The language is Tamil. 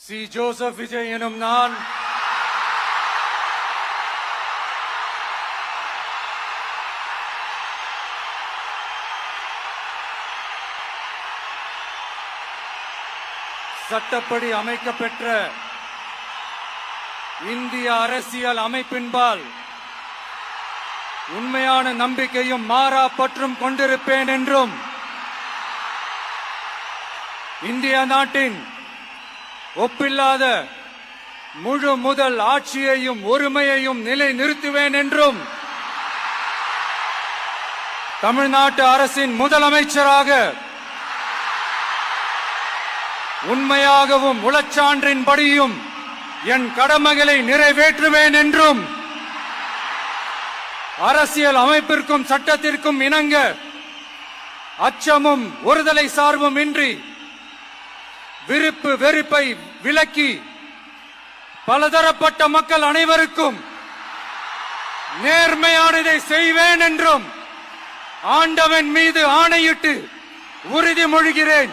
சி. ஜோசப் விஜய் எனும் நான் சட்டப்படி அமைக்கப்பெற்ற இந்திய அரசியல் அமைப்பின்பால் உண்மையான நம்பிக்கையும் மாறா பற்றும் கொண்டிருப்பேன் என்றும் இந்திய நாட்டின் ஒப்பில்லாத முழு முதல் ஆட்சியையும் ஒருமையையும் நிலை நிறுத்துவேன் என்றும் தமிழ்நாட்டு அரசின் முதலமைச்சராக உண்மையாகவும் உளச்சான்றின்படியும் என் கடமைகளை நிறைவேற்றுவேன் என்றும் அரசியல் அமைப்பிற்கும் சட்டத்திற்கும் இணங்க அச்சமும் ஒருதலை சார்பும் இன்றி விருப்பு வெறுப்பை விலக்கி பலதரப்பட்ட மக்கள் அனைவருக்கும் நேர்மையானதை செய்வேன் என்றும் ஆண்டவன் மீது ஆணையிட்டு உறுதிமொழிகிறேன்.